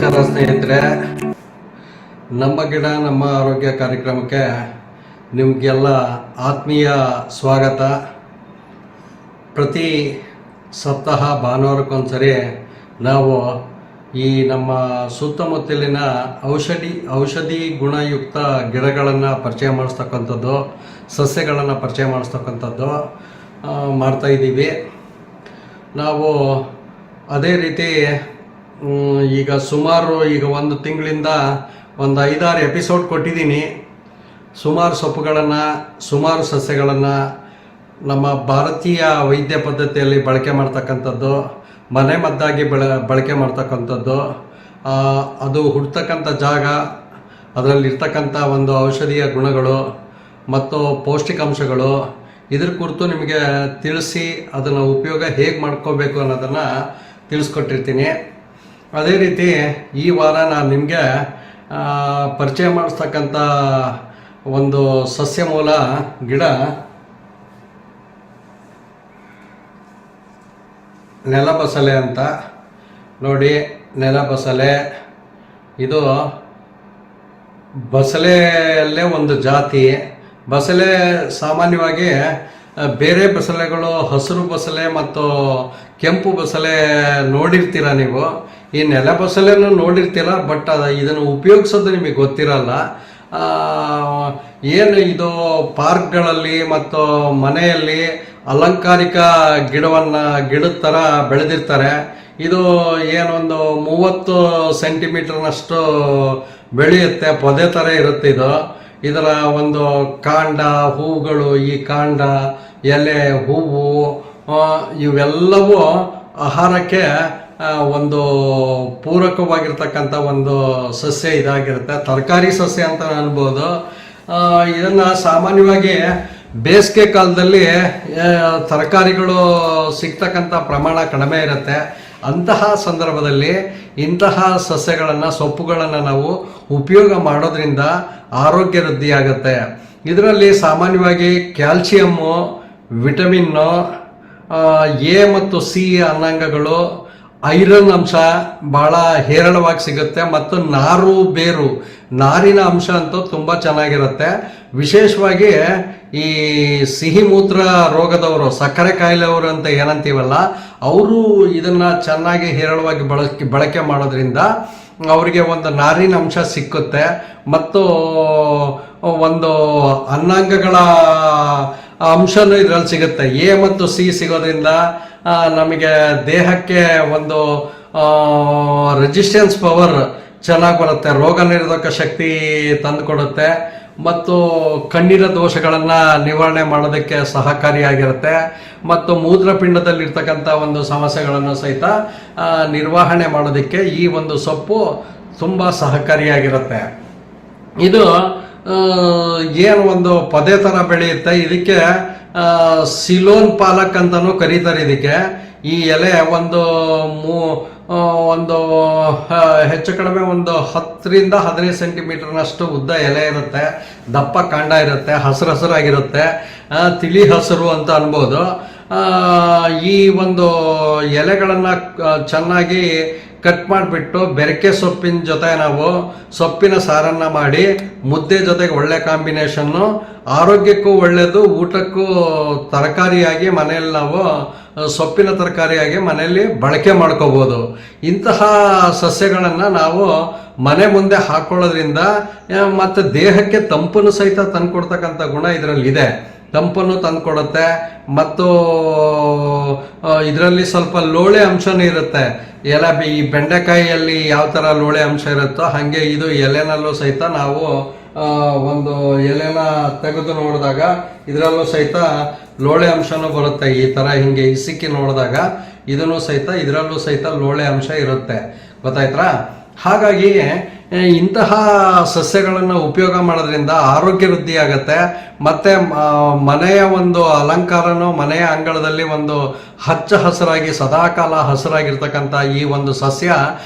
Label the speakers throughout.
Speaker 1: ನಮಸ್ಕಾರ ಸ್ನೇಹಿತರೆ, ನಮ್ಮ ಗಿಡ ನಮ್ಮ ಆರೋಗ್ಯ ಕಾರ್ಯಕ್ರಮಕ್ಕೆ ನಿಮಗೆಲ್ಲ ಆತ್ಮೀಯ ಸ್ವಾಗತ. ಪ್ರತಿ ಸಪ್ತಾಹ ಭಾನುವಾರಕ್ಕೊಂದ್ಸರಿ ನಾವು ಈ ನಮ್ಮ ಸುತ್ತಮುತ್ತಲಿನ ಔಷಧಿ ಗುಣಯುಕ್ತ ಗಿಡಗಳನ್ನು ಪರಿಚಯ ಮಾಡಿಸ್ತಕ್ಕಂಥದ್ದು, ಸಸ್ಯಗಳನ್ನು ಪರಿಚಯ ಮಾಡಿಸ್ತಕ್ಕಂಥದ್ದು ಮಾಡ್ತಾಯಿದ್ದೀವಿ. ನಾವು ಅದೇ ರೀತಿ ಈಗ ಸುಮಾರು ಒಂದು ತಿಂಗಳಿಂದ ಒಂದು 5-6 ಎಪಿಸೋಡ್ ಕೊಟ್ಟಿದ್ದೀನಿ. ಸುಮಾರು ಸೊಪ್ಪುಗಳನ್ನು, ಸುಮಾರು ಸಸ್ಯಗಳನ್ನು ನಮ್ಮ ಭಾರತೀಯ ವೈದ್ಯ ಪದ್ಧತಿಯಲ್ಲಿ ಬಳಕೆ ಮಾಡ್ತಕ್ಕಂಥದ್ದು, ಮನೆ ಮದ್ದಾಗಿ ಬಳಕೆ ಮಾಡ್ತಕ್ಕಂಥದ್ದು, ಅದು ಹುಡ್ತಕ್ಕಂಥ ಜಾಗ, ಅದರಲ್ಲಿರ್ತಕ್ಕಂಥ ಒಂದು ಔಷಧೀಯ ಗುಣಗಳು ಮತ್ತು ಪೌಷ್ಟಿಕಾಂಶಗಳು, ಇದ್ರ ಕುರಿತು ನಿಮಗೆ ತಿಳಿಸಿ ಅದನ್ನು ಉಪಯೋಗ ಹೇಗೆ ಮಾಡ್ಕೋಬೇಕು ಅನ್ನೋದನ್ನು ತಿಳಿಸ್ಕೊಟ್ಟಿರ್ತೀನಿ. ಅದೇ ರೀತಿ ಈ ವಾರ ನಾನು ನಿಮಗೆ ಪರಿಚಯ ಮಾಡಿಸ್ತಕ್ಕಂಥ ಒಂದು ಸಸ್ಯ ಮೂಲ ಗಿಡ ನೆಲಬಸಳೆ ಅಂತ. ನೋಡಿ, ನೆಲಬಸಳೆ ಇದು ಬಸಳೆಯಲ್ಲೇ ಒಂದು ಜಾತಿ. ಬಸಳೆ ಸಾಮಾನ್ಯವಾಗಿ ಬೇರೆ ಬಸಳೆಗಳು, ಹಸಿರು ಬಸಳೆ ಮತ್ತು ಕೆಂಪು ಬಸಳೆ ನೋಡಿರ್ತೀರ ನೀವು. ಈ ನೆಲಬಸಳೆನೂ ನೋಡಿರ್ತೀರ, ಬಟ್ ಇದನ್ನು ಉಪಯೋಗಿಸೋದು ನಿಮಗೆ ಗೊತ್ತಿರಲ್ಲ. ಏನು ಇದು ಪಾರ್ಕ್ಗಳಲ್ಲಿ ಮತ್ತು ಮನೆಯಲ್ಲಿ ಅಲಂಕಾರಿಕ ಗಿಡದ ಥರ ಬೆಳೆದಿರ್ತಾರೆ. ಇದು ಏನೊಂದು 30 ಸೆಂಟಿಮೀಟರ್ನಷ್ಟು ಬೆಳೆಯುತ್ತೆ, ಪೊದೆ ಥರ ಇರುತ್ತೆ. ಇದರ ಒಂದು ಕಾಂಡ, ಹೂವುಗಳು, ಈ ಕಾಂಡ, ಎಲೆ, ಹೂವು ಇವೆಲ್ಲವೂ ಆಹಾರಕ್ಕೆ ಒಂದು ಪೂರಕವಾಗಿರ್ತಕ್ಕಂಥ ಒಂದು ಸಸ್ಯ ಇದಾಗಿರುತ್ತೆ. ತರಕಾರಿ ಸಸ್ಯ ಅಂತ ಅನ್ಬೋದು. ಇದನ್ನು ಸಾಮಾನ್ಯವಾಗಿ ಬೇಸಿಗೆ ಕಾಲದಲ್ಲಿ ತರಕಾರಿಗಳು ಸಿಗ್ತಕ್ಕಂಥ ಪ್ರಮಾಣ ಕಡಿಮೆ ಇರುತ್ತೆ. ಅಂತಹ ಸಂದರ್ಭದಲ್ಲಿ ಇಂತಹ ಸಸ್ಯಗಳನ್ನು, ಸೊಪ್ಪುಗಳನ್ನು ನಾವು ಉಪಯೋಗ ಮಾಡೋದ್ರಿಂದ ಆರೋಗ್ಯ ವೃದ್ಧಿಯಾಗುತ್ತೆ. ಇದರಲ್ಲಿ ಸಾಮಾನ್ಯವಾಗಿ ಕ್ಯಾಲ್ಸಿಯಮ್ಮು, ವಿಟಮಿನ್ನು, ಎ ಮತ್ತು ಸಿ ಅನ್ನಾಂಗಗಳು, ಐರನ್ ಅಂಶ ಭಾಳ ಹೇರಳವಾಗಿ ಸಿಗುತ್ತೆ ಮತ್ತು ನಾರಿನ ಅಂಶ ಅಂತೂ ತುಂಬ ಚೆನ್ನಾಗಿರುತ್ತೆ. ವಿಶೇಷವಾಗಿ ಈ ಸಿಹಿ ಮೂತ್ರ ರೋಗದವರು, ಸಕ್ಕರೆ ಕಾಯಿಲೆಯವರು ಅಂತ ಏನಂತೀವಲ್ಲ, ಅವರು ಇದನ್ನು ಚೆನ್ನಾಗಿ ಹೇರಳವಾಗಿ ಬಳಕೆ ಮಾಡೋದ್ರಿಂದ ಅವರಿಗೆ ಒಂದು ನಾರಿನ ಅಂಶ ಸಿಕ್ಕುತ್ತೆ ಮತ್ತು ಒಂದು ಅನ್ನಾಂಗಗಳ ಅಂಶನೂ ಇದರಲ್ಲಿ ಸಿಗುತ್ತೆ. ಎ ಮತ್ತು ಸಿ ಸಿಗೋದ್ರಿಂದ ನಮಗೆ ದೇಹಕ್ಕೆ ಒಂದು ರೆಸಿಸ್ಟೆನ್ಸ್ ಪವರ್ ಚೆನ್ನಾಗಿ ಬರುತ್ತೆ, ರೋಗ ನಿರೋಧಕ ಶಕ್ತಿ ತಂದುಕೊಡುತ್ತೆ ಮತ್ತು ಕಣ್ಣಿನ ದೋಷಗಳನ್ನು ನಿವಾರಣೆ ಮಾಡೋದಕ್ಕೆ ಸಹಕಾರಿಯಾಗಿರುತ್ತೆ ಮತ್ತು ಮೂತ್ರಪಿಂಡದಲ್ಲಿರ್ತಕ್ಕಂಥ ಒಂದು ಸಮಸ್ಯೆಗಳನ್ನು ಸಹಿತ ನಿರ್ವಹಣೆ ಮಾಡೋದಕ್ಕೆ ಈ ಒಂದು ಸೊಪ್ಪು ತುಂಬ ಸಹಕಾರಿಯಾಗಿರುತ್ತೆ. ಇದು ಏನು ಒಂದು ಪೊದೆ ಥರ ಬೆಳೆಯುತ್ತೆ. ಇದಕ್ಕೆ ಸಿಲೋನ್ ಪಾಲಕ್ ಅಂತಲೂ ಕರೀತಾರೆ. ಇದಕ್ಕೆ ಈ ಎಲೆ ಒಂದು ಹೆಚ್ಚು ಕಡಿಮೆ ಒಂದು 10ರಿಂದ 15 ಸೆಂಟಿಮೀಟರ್ನಷ್ಟು ಉದ್ದ ಎಲೆ ಇರುತ್ತೆ, ದಪ್ಪ ಕಾಂಡ ಇರುತ್ತೆ, ಹಸಿರಾಗಿರುತ್ತೆ, ತಿಳಿ ಹಸಿರು ಅಂತ ಅನ್ಬೋದು. ಈ ಒಂದು ಎಲೆಗಳನ್ನು ಚೆನ್ನಾಗಿ ಕಟ್ ಮಾಡಿಬಿಟ್ಟು ಬೆರಕೆ ಸೊಪ್ಪಿನ ಜೊತೆ ನಾವು ಸೊಪ್ಪಿನ ಸಾರನ್ನು ಮಾಡಿ ಮುದ್ದೆ ಜೊತೆಗೆ ಒಳ್ಳೆ ಕಾಂಬಿನೇಷನ್ನು, ಆರೋಗ್ಯಕ್ಕೂ ಒಳ್ಳೆಯದು, ಊಟಕ್ಕೂ ತರಕಾರಿಯಾಗಿ ಮನೆಯಲ್ಲಿ ನಾವು ಸೊಪ್ಪಿನ ತರಕಾರಿಯಾಗಿ ಮನೆಯಲ್ಲಿ ಬಳಕೆ ಮಾಡ್ಕೋಬೋದು. ಇಂತಹ ಸಸ್ಯಗಳನ್ನು ನಾವು ಮನೆ ಮುಂದೆ ಹಾಕೊಳ್ಳೋದ್ರಿಂದ ಮತ್ತು ದೇಹಕ್ಕೆ ತಂಪನ್ನು ಸಹಿತ ತಂದುಕೊಡ್ತಕ್ಕಂಥ ಗುಣ ಇದರಲ್ಲಿದೆ. ತಂಪನ್ನು ತಂದುಕೊಡುತ್ತೆ ಮತ್ತು ಇದರಲ್ಲಿ ಸ್ವಲ್ಪ ಲೋಳೆ ಅಂಶನೂ ಇರುತ್ತೆ. ಈ ಬೆಂಡೆಕಾಯಿಯಲ್ಲಿ ಯಾವ ಥರ ಲೋಳೆ ಅಂಶ ಇರುತ್ತೋ ಹಾಗೆ ಇದು ಎಲೆನಲ್ಲೂ ಸಹಿತ ನಾವು ಒಂದು ಎಲೆನ ತೆಗೆದು ನೋಡಿದಾಗ ಇದರಲ್ಲೂ ಸಹಿತ ಲೋಳೆ ಅಂಶನೂ ಬರುತ್ತೆ. ಈ ಥರ ಹಿಂಗೆ ಇಸಿಕ್ಕಿ ನೋಡಿದಾಗ ಇದರಲ್ಲೂ ಸಹಿತ ಲೋಳೆ ಅಂಶ ಇರುತ್ತೆ. ಗೊತ್ತಾಯ್ತಾ? ಹಾಗಾಗಿ ಇಂತಹ ಸಸ್ಯಗಳನ್ನು ಉಪಯೋಗ ಮಾಡೋದ್ರಿಂದ ಆರೋಗ್ಯ ವೃದ್ಧಿಯಾಗತ್ತೆ ಮತ್ತು ಮನೆಯ ಒಂದು ಅಲಂಕಾರನೂ, ಮನೆಯ ಅಂಗಳದಲ್ಲಿ ಒಂದು ಹಚ್ಚ ಹಸಿರಾಗಿ ಸದಾಕಾಲ ಹಸಿರಾಗಿರ್ತಕ್ಕಂಥ ಈ ಒಂದು ಸಸ್ಯ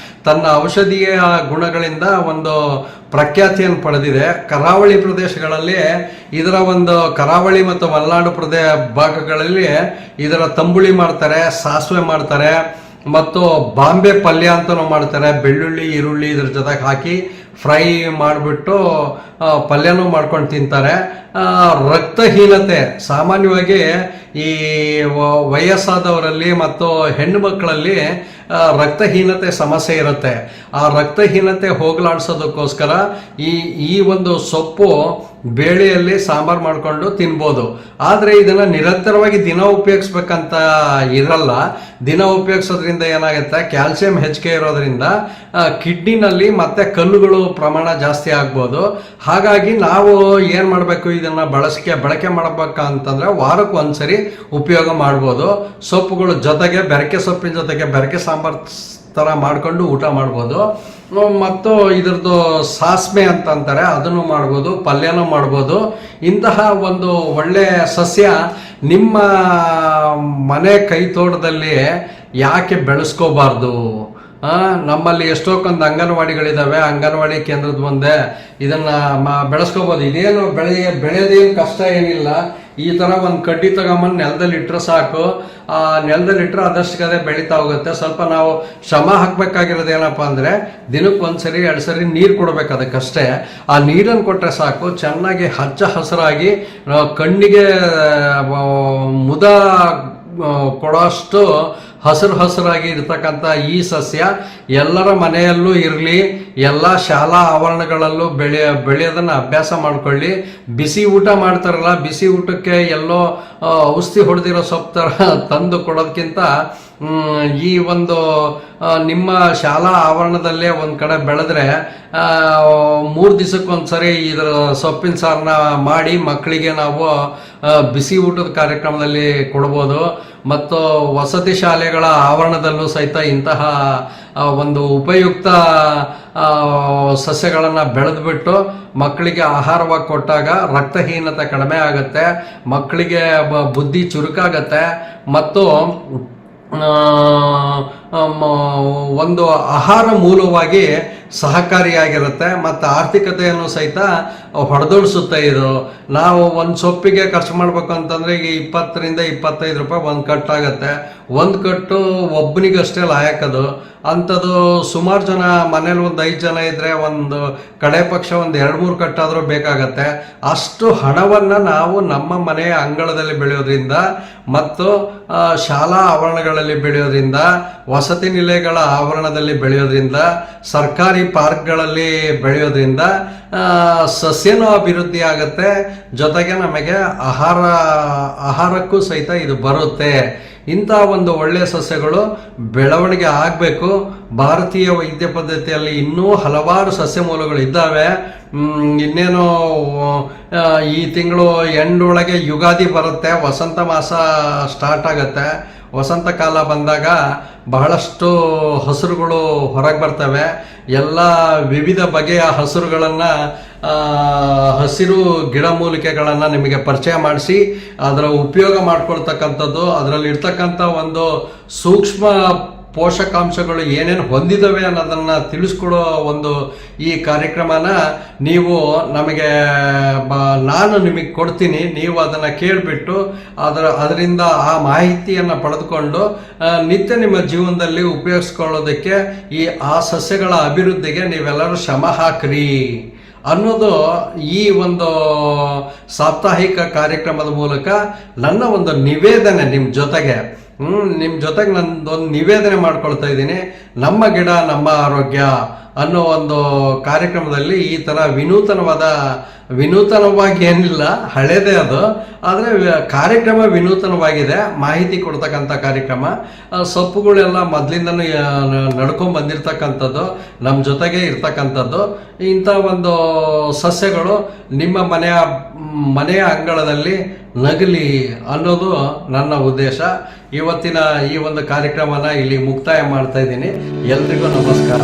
Speaker 1: ತನ್ನ ಔಷಧೀಯ ಗುಣಗಳಿಂದ ಒಂದು ಪ್ರಖ್ಯಾತಿಯನ್ನು ಪಡೆದಿದೆ. ಕರಾವಳಿ ಪ್ರದೇಶಗಳಲ್ಲಿ ಇದರ ಒಂದು ಕರಾವಳಿ ಮತ್ತು ಮಲೆನಾಡು ಭಾಗಗಳಲ್ಲಿ ಇದರ ತಂಬುಳಿ ಮಾಡ್ತಾರೆ, ಸಾಸಿವೆ ಮಾಡ್ತಾರೆ, ಮತ್ತು ಬಾಂಬೆ ಪಲ್ಯ ಅಂತಲೂ ಮಾಡ್ತಾರೆ. ಬೆಳ್ಳುಳ್ಳಿ ಈರುಳ್ಳಿ ಇದ್ರ ಜೊತೆಗೆ ಹಾಕಿ ಫ್ರೈ ಮಾಡಿಬಿಟ್ಟು ಪಲ್ಯನೂ ಮಾಡ್ಕೊಂಡು ತಿಂತಾರೆ. ರಕ್ತಹೀನತೆ ಸಾಮಾನ್ಯವಾಗಿ ಈ ವಯಸ್ಸಾದವರಲ್ಲಿ ಮತ್ತು ಹೆಣ್ಣು ಮಕ್ಕಳಲ್ಲಿ ರಕ್ತಹೀನತೆ ಸಮಸ್ಯೆ ಇರುತ್ತೆ. ಆ ರಕ್ತಹೀನತೆ ಹೋಗಲಾಡಿಸೋದಕ್ಕೋಸ್ಕರ ಈ ಒಂದು ಸೊಪ್ಪು ಬೇಳೆಯಲ್ಲಿ ಸಾಂಬಾರು ಮಾಡಿಕೊಂಡು ತಿನ್ಬೋದು. ಆದರೆ ಇದನ್ನು ನಿರಂತರವಾಗಿ ದಿನ ಉಪಯೋಗಿಸ್ಬೇಕಂತ ಇರಲ್ಲ. ದಿನ ಉಪಯೋಗಿಸೋದ್ರಿಂದ ಏನಾಗುತ್ತೆ, ಕ್ಯಾಲ್ಸಿಯಂ ಹೆಚ್ಚಿಗೆ ಇರೋದ್ರಿಂದ ಕಿಡ್ನಿನಲ್ಲಿ ಮತ್ತೆ ಕಲ್ಲುಗಳು ಪ್ರಮಾಣ ಜಾಸ್ತಿ ಆಗ್ಬೋದು. ಹಾಗಾಗಿ ನಾವು ಏನು ಮಾಡಬೇಕು, ಇದನ್ನು ಬಳಕೆ ಮಾಡಬೇಕಂತಂದ್ರೆ ವಾರಕ್ಕೆ ಒಂದ್ಸರಿ ಉಪಯೋಗ ಮಾಡ್ಬೋದು. ಸೊಪ್ಪುಗಳು ಜೊತೆಗೆ ಬೆರಕೆ ಸೊಪ್ಪಿನ ಜೊತೆಗೆ ಬೆರಕೆ ಸಾಂಬಾರು ಥರ ಮಾಡ್ಕೊಂಡು ಊಟ ಮಾಡ್ಬೋದು. ಮತ್ತು ಇದ್ರದ್ದು ಸಾಸ್ಮೆ ಅಂತಂತಾರೆ, ಅದನ್ನು ಮಾಡ್ಬೋದು, ಪಲ್ಯನೂ ಮಾಡ್ಬೋದು. ಇಂತಹ ಒಂದು ಒಳ್ಳೆ ಸಸ್ಯ ನಿಮ್ಮ ಮನೆ ಕೈ ತೋಟದಲ್ಲಿ ಯಾಕೆ ಬೆಳೆಸ್ಕೋಬಾರ್ದು? ನಮ್ಮಲ್ಲಿ ಎಷ್ಟೊಂದು ಅಂಗನವಾಡಿಗಳಿದ್ದಾವೆ. ಅಂಗನವಾಡಿ ಕೇಂದ್ರದ ಮುಂದೆ ಇದನ್ನ ಬೆಳೆಸ್ಕೋಬಹುದು. ಇದೇನು ಬೆಳೆಯೋದೇನು ಕಷ್ಟ ಏನಿಲ್ಲ. ಈ ತರ ಒಂದು ಕಡ್ಡಿ ತಗೊಂಬಂದು ನೆಲದಲ್ಲಿ ಇಟ್ಟರೆ ಸಾಕು. ಆ ನೆಲದಲ್ಲಿ ಇಟ್ಟರೆ ಅದಷ್ಟು ಅದೇ ಬೆಳೀತಾ ಹೋಗುತ್ತೆ. ಸ್ವಲ್ಪ ನಾವು ಶ್ರಮ ಹಾಕ್ಬೇಕಾಗಿರೋದು ಏನಪ್ಪಾ ಅಂದ್ರೆ, ದಿನಕ್ಕೆ ಒಂದ್ಸರಿ 2 ಸರಿ ನೀರು ಕೊಡ್ಬೇಕು, ಅದಕ್ಕಷ್ಟೇ. ಆ ನೀರನ್ನು ಕೊಟ್ಟರೆ ಸಾಕು, ಚೆನ್ನಾಗಿ ಹಚ್ಚ ಹಸಿರಾಗಿ ಕಣ್ಣಿಗೆ ಮುದ ಕೊಡೋಷ್ಟು ಹಸಿರಾಗಿ ಇರ್ತಕ್ಕಂಥ ಈ ಸಸ್ಯ ಎಲ್ಲರ ಮನೆಯಲ್ಲೂ ಇರಲಿ. ಎಲ್ಲ ಶಾಲಾ ಆವರಣಗಳಲ್ಲೂ ಬೆಳೆಯೋದನ್ನು ಅಭ್ಯಾಸ ಮಾಡ್ಕೊಳ್ಳಿ. ಬಿಸಿ ಊಟ ಮಾಡ್ತಾರಲ್ಲ, ಬಿಸಿ ಊಟಕ್ಕೆ ಎಲ್ಲೋ ಔಷಧಿ ಹೊಡೆದಿರೋ ಸೊಪ್ಪು ಥರ ತಂದು ಕೊಡೋದಕ್ಕಿಂತ ಈ ಒಂದು ನಿಮ್ಮ ಶಾಲಾ ಆವರಣದಲ್ಲೇ ಒಂದು ಕಡೆ ಬೆಳೆದ್ರೆ 3 ದಿವಸಕ್ಕೊಂದ್ಸರಿ ಇದರ ಸೊಪ್ಪಿನ ಸಾರನ್ನ ಮಾಡಿ ಮಕ್ಕಳಿಗೆ ನಾವು ಬಿಸಿ ಊಟದ ಕಾರ್ಯಕ್ರಮದಲ್ಲಿ ಕೊಡ್ಬೋದು. ಮತ್ತು ವಸತಿ ಶಾಲೆಗಳ ಆವರಣದಲ್ಲೂ ಸಹಿತ ಇಂತಹ ಒಂದು ಉಪಯುಕ್ತ ಸಸ್ಯಗಳನ್ನು ಬೆಳೆದ್ಬಿಟ್ಟು ಮಕ್ಕಳಿಗೆ ಆಹಾರವಾಗಿ ಕೊಟ್ಟಾಗ ರಕ್ತಹೀನತೆ ಕಡಿಮೆ ಆಗುತ್ತೆ, ಮಕ್ಕಳಿಗೆ ಬುದ್ಧಿ ಚುರುಕಾಗತ್ತೆ ಮತ್ತು ಒಂದು ಆಹಾರ ಮೂಲವಾಗಿ ಸಹಕಾರಿಯಾಗಿರುತ್ತೆ. ಮತ್ತು ಆರ್ಥಿಕತೆಯನ್ನು ಸಹಿತ ಹೊಡೆದೋಡಿಸುತ್ತೆ. ಇದು ನಾವು ಒಂದು ಸೊಪ್ಪಿಗೆ ಖರ್ಚು ಮಾಡ್ಬೇಕು ಅಂತಂದ್ರೆ ಈಗ 20 ರಿಂದ 25 ರೂಪಾಯಿ ಒಂದು ಕಟ್ ಆಗುತ್ತೆ. ಒಂದು ಕಟ್ಟು ಒಬ್ಬನಿಗಷ್ಟೇ ಲಾಯಕದು. ಅಂಥದ್ದು ಸುಮಾರು ಜನ ಮನೇಲಿ ಒಂದು 5 ಜನ ಇದ್ರೆ ಒಂದು ಕಡೆ ಪಕ್ಷ ಒಂದು 2-3 ಕಟ್ಟಾದರೂ ಬೇಕಾಗತ್ತೆ. ಅಷ್ಟು ಹಣವನ್ನು ನಾವು ನಮ್ಮ ಮನೆಯ ಅಂಗಳದಲ್ಲಿ ಬೆಳೆಯೋದ್ರಿಂದ ಮತ್ತು ಶಾಲಾ ಆವರಣಗಳಲ್ಲಿ ಬೆಳೆಯೋದ್ರಿಂದ, ವಸತಿ ನಿಲಯಗಳ ಆವರಣದಲ್ಲಿ ಬೆಳೆಯೋದ್ರಿಂದ, ಸರ್ಕಾರಿ ಪಾರ್ಕ್ಗಳಲ್ಲಿ ಬೆಳೆಯೋದ್ರಿಂದ ಸಸ್ಯನೂ ಅಭಿವೃದ್ಧಿ ಆಗುತ್ತೆ. ಜೊತೆಗೆ ನಮಗೆ ಆಹಾರಕ್ಕೂ ಸಹಿತ ಇದು ಬರುತ್ತೆ. ಇಂಥ ಒಂದು ಒಳ್ಳೆಯ ಸಸ್ಯಗಳು ಬೆಳವಣಿಗೆ ಆಗಬೇಕು. ಭಾರತೀಯ ವೈದ್ಯ ಪದ್ಧತಿಯಲ್ಲಿ ಇನ್ನೂ ಹಲವಾರು ಸಸ್ಯ ಮೂಲಗಳು ಇದ್ದಾವೆ. ಇನ್ನೇನು ಈ ತಿಂಗಳು ಎಂಡೊಳಗೆ ಯುಗಾದಿ ಬರುತ್ತೆ, ವಸಂತ ಮಾಸ ಸ್ಟಾರ್ಟ್ ಆಗುತ್ತೆ. ವಸಂತ ಕಾಲ ಬಂದಾಗ ಬಹಳಷ್ಟು ಹಸುರುಗಳು ಹೊರಗೆ ಬರ್ತವೆ. ಎಲ್ಲ ವಿವಿಧ ಬಗೆಯ ಹಸುರುಗಳನ್ನು, ಹಸಿರು ಗಿಡಮೂಲಿಕೆಗಳನ್ನು ನಿಮಗೆ ಪರಿಚಯ ಮಾಡಿಸಿ ಅದರ ಉಪಯೋಗ ಮಾಡ್ಕೊಳ್ತಕ್ಕಂಥದ್ದು, ಅದರಲ್ಲಿ ಇರ್ತಕ್ಕಂಥ ಒಂದು ಸೂಕ್ಷ್ಮ ಪೋಷಕಾಂಶಗಳು ಏನೇನು ಹೊಂದಿದವೆ ಅನ್ನೋದನ್ನು ತಿಳಿಸ್ಕೊಡೋ ಒಂದು ಈ ಕಾರ್ಯಕ್ರಮನ ನೀವು ನಮಗೆ ನಾನು ನಿಮಗೆ ಕೊಡ್ತೀನಿ. ನೀವು ಅದನ್ನು ಕೇಳಿಬಿಟ್ಟು ಅದರಿಂದ ಆ ಮಾಹಿತಿಯನ್ನು ಪಡೆದುಕೊಂಡು ನಿತ್ಯ ನಿಮ್ಮ ಜೀವನದಲ್ಲಿ ಉಪಯೋಗಿಸ್ಕೊಳ್ಳೋದಕ್ಕೆ ಆ ಸಸ್ಯಗಳ ಅಭಿವೃದ್ಧಿಗೆ ನೀವೆಲ್ಲರೂ ಶ್ರಮ ಹಾಕ್ರಿ ಅನ್ನೋದು ಈ ಒಂದು ಸಾಪ್ತಾಹಿಕ ಕಾರ್ಯಕ್ರಮದ ಮೂಲಕ ನನ್ನ ಒಂದು ನಿವೇದನೆ ನಿಮ್ಮ ಜೊತೆಗೆ ನಂದೊಂದು ನಿವೇದನೆ ಮಾಡ್ಕೊಳ್ತಾ ಇದ್ದೀನಿ. ನಮ್ಮ ಗಿಡ ನಮ್ಮ ಆರೋಗ್ಯ ಅನ್ನೋ ಒಂದು ಕಾರ್ಯಕ್ರಮದಲ್ಲಿ ಈ ಥರ ವಿನೂತನವಾಗಿ ಏನಿಲ್ಲ, ಹಳೇದೇ ಅದು. ಆದರೆ ಕಾರ್ಯಕ್ರಮ ವಿನೂತನವಾಗಿದೆ, ಮಾಹಿತಿ ಕೊಡ್ತಕ್ಕಂಥ ಕಾರ್ಯಕ್ರಮ. ಸೊಪ್ಪುಗಳೆಲ್ಲ ಮೊದಲಿಂದನೂ ನಡ್ಕೊಂಡು ಬಂದಿರತಕ್ಕಂಥದ್ದು, ನಮ್ಮ ಜೊತೆಗೆ ಇರ್ತಕ್ಕಂಥದ್ದು. ಇಂಥ ಒಂದು ಸಸ್ಯಗಳು ನಿಮ್ಮ ಮನೆಯ ಅಂಗಳದಲ್ಲಿ ನಗಲಿ ಅನ್ನೋದು ನನ್ನ ಉದ್ದೇಶ. ಇವತ್ತಿನ ಈ ಒಂದು ಕಾರ್ಯಕ್ರಮನ ಇಲ್ಲಿ ಮುಕ್ತಾಯ ಮಾಡ್ತಾ ಇದ್ದೀನಿ. ಎಲ್ರಿಗೂ ನಮಸ್ಕಾರ.